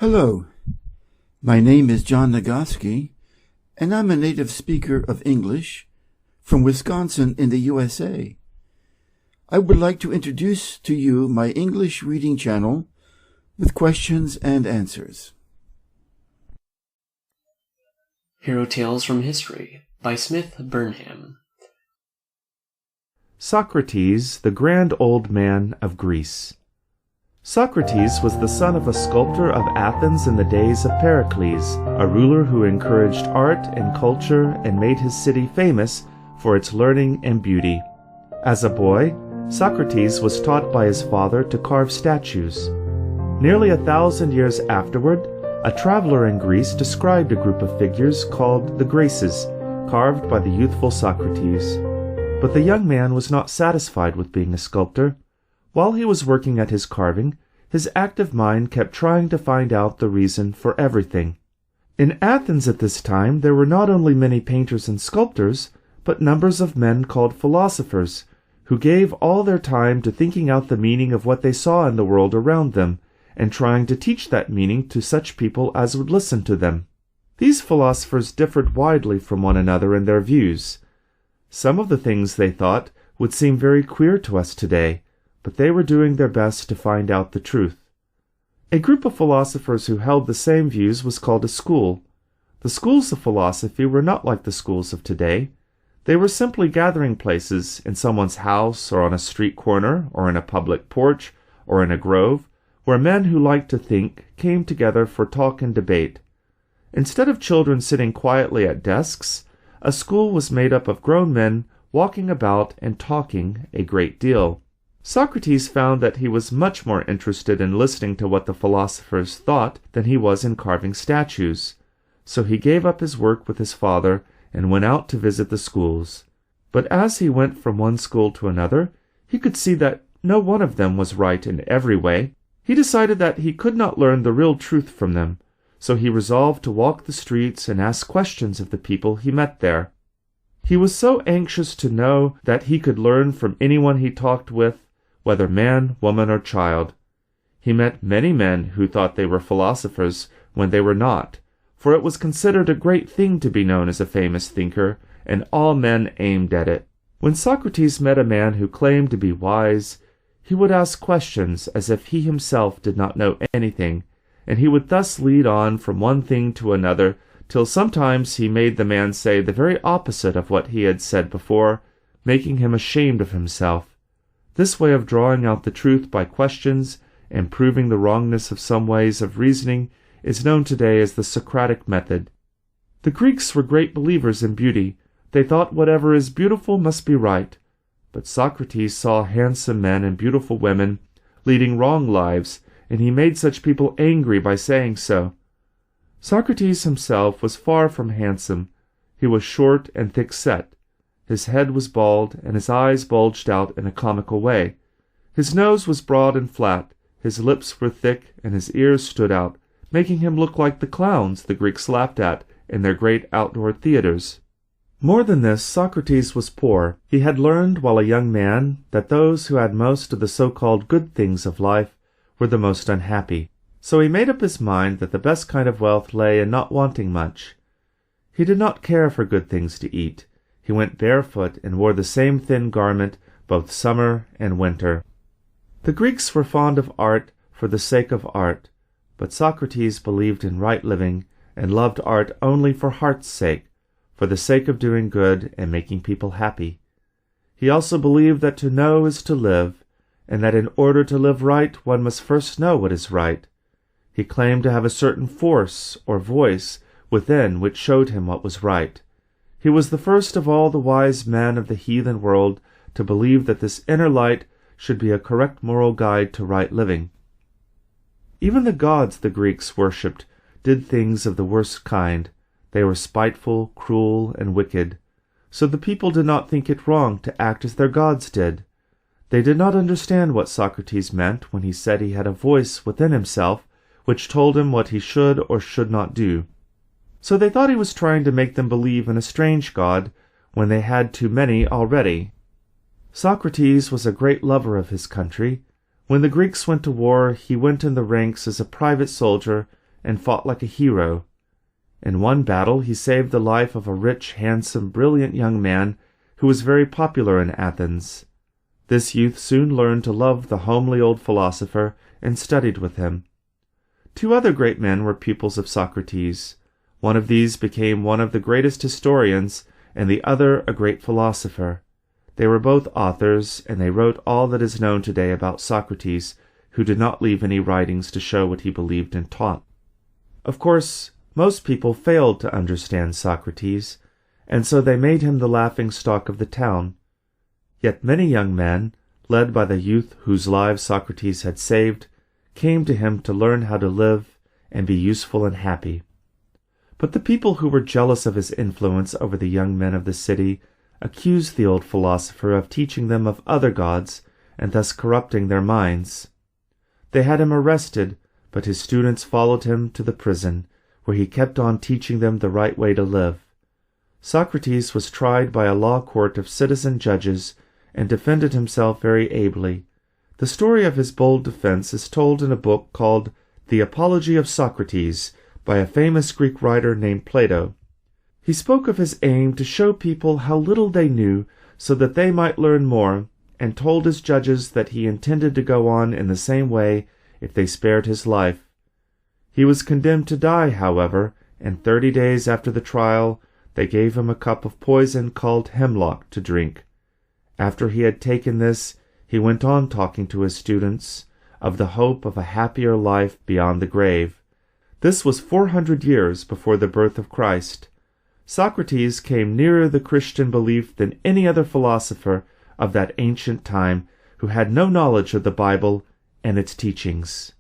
Hello, my name is John Nagoski, and I'm a native speaker of English from Wisconsin in the USA. I would like to introduce to you my English reading channel with questions and answers. Hero Tales from History by Smith Burnham. Socrates, the grand old man of Greece. Socrates was the son of a sculptor of Athens in the days of Pericles, a ruler who encouraged art and culture and made his city famous for its learning and beauty. As a boy, Socrates was taught by his father to carve statues. Nearly 1,000 years afterward, a traveler in Greece described a group of figures called the Graces, carved by the youthful Socrates. But the young man was not satisfied with being a sculptor. While he was working at his carving, his active mind kept trying to find out the reason for everything. In Athens at this time there were not only many painters and sculptors, but numbers of men called philosophers, who gave all their time to thinking out the meaning of what they saw in the world around them, and trying to teach that meaning to such people as would listen to them. These philosophers differed widely from one another in their views. Some of the things they thought would seem very queer to us today, but they were doing their best to find out the truth. A group of philosophers who held the same views was called a school. The schools of philosophy were not like the schools of today. They were simply gathering places in someone's house or on a street corner or in a public porch or in a grove, where men who liked to think came together for talk and debate. Instead of children sitting quietly at desks, a school was made up of grown men walking about and talking a great deal. Socrates found that he was much more interested in listening to what the philosophers thought than he was in carving statues. So he gave up his work with his father and went out to visit the schools. But as he went from one school to another, he could see that no one of them was right in every way. He decided that he could not learn the real truth from them, so he resolved to walk the streets and ask questions of the people he met there. He was so anxious to know that he could learn from anyone he talked with, whether man, woman, or child. He met many men who thought they were philosophers when they were not, for it was considered a great thing to be known as a famous thinker, and all men aimed at it. When Socrates met a man who claimed to be wise, he would ask questions as if he himself did not know anything, and he would thus lead on from one thing to another, till sometimes he made the man say the very opposite of what he had said before, making him ashamed of himself. This way of drawing out the truth by questions and proving the wrongness of some ways of reasoning is known today as the Socratic method. The Greeks were great believers in beauty. They thought whatever is beautiful must be right. But Socrates saw handsome men and beautiful women leading wrong lives, and he made such people angry by saying so. Socrates himself was far from handsome. He was short and thick-set. His head was bald, and his eyes bulged out in a comical way. His nose was broad and flat, his lips were thick, and his ears stood out, making him look like the clowns the Greeks laughed at in their great outdoor theaters. More than this, Socrates was poor. He had learned while a young man that those who had most of the so-called good things of life were the most unhappy. So he made up his mind that the best kind of wealth lay in not wanting much. He did not care for good things to eat. He went barefoot and wore the same thin garment both summer and winter. The Greeks were fond of art for the sake of art, but Socrates believed in right living and loved art only for heart's sake, for the sake of doing good and making people happy. He also believed that to know is to live, and that in order to live right one must first know what is right. He claimed to have a certain force or voice within which showed him what was right. He was the first of all the wise men of the heathen world to believe that this inner light should be a correct moral guide to right living. Even the gods the Greeks worshipped did things of the worst kind. They were spiteful, cruel, and wicked. So the people did not think it wrong to act as their gods did. They did not understand what Socrates meant when he said he had a voice within himself which told him what he should or should not do. So they thought he was trying to make them believe in a strange god when they had too many already. Socrates was a great lover of his country. When the Greeks went to war, he went in the ranks as a private soldier and fought like a hero. In one battle he saved the life of a rich, handsome, brilliant young man who was very popular in Athens. This youth soon learned to love the homely old philosopher and studied with him. 2 other great men were pupils of Socrates. One of these became one of the greatest historians, and the other a great philosopher. They were both authors, and they wrote all that is known today about Socrates, who did not leave any writings to show what he believed and taught. Of course, most people failed to understand Socrates, and so they made him the laughing-stock of the town. Yet many young men, led by the youth whose lives Socrates had saved, came to him to learn how to live and be useful and happy. But the people who were jealous of his influence over the young men of the city accused the old philosopher of teaching them of other gods and thus corrupting their minds. They had him arrested, but his students followed him to the prison, where he kept on teaching them the right way to live. Socrates was tried by a law court of citizen judges and defended himself very ably. The story of his bold defense is told in a book called The Apology of Socrates by a famous Greek writer named Plato. He spoke of his aim to show people how little they knew so that they might learn more, and told his judges that he intended to go on in the same way if they spared his life. He was condemned to die, however, and 30 days after the trial they gave him a cup of poison called hemlock to drink. After he had taken this, he went on talking to his students of the hope of a happier life beyond the grave. This was 400 years before the birth of Christ. Socrates came nearer the Christian belief than any other philosopher of that ancient time who had no knowledge of the Bible and its teachings.